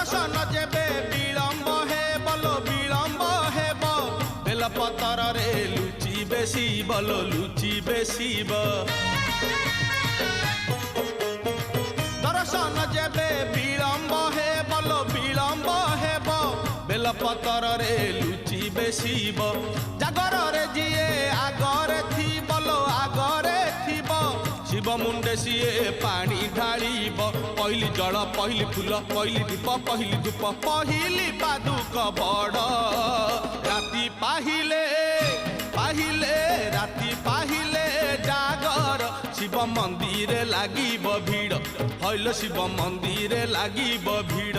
दर्शन जेबे विलंब हे बोलो विलंब हेब बेलपतर रे लुचि बेसी बोलो लुचि बेसी दर्शन जेबे विलंब हे बोलो विलंब हेब बेलपतर रे लुचि बेसी जागर रे जिए आगरे थी बोलो आगरे थीब शिव मुंडे सीए पानी ढाळीब पहली जल पहली फूल पहली दीप पहली धूप पहली पादुक बड़ राति पाहिले पाहिले राति पाहिले जागर शिव मंदिर लागिब भीड़ हईल शिव मंदिर लागिब भीड़।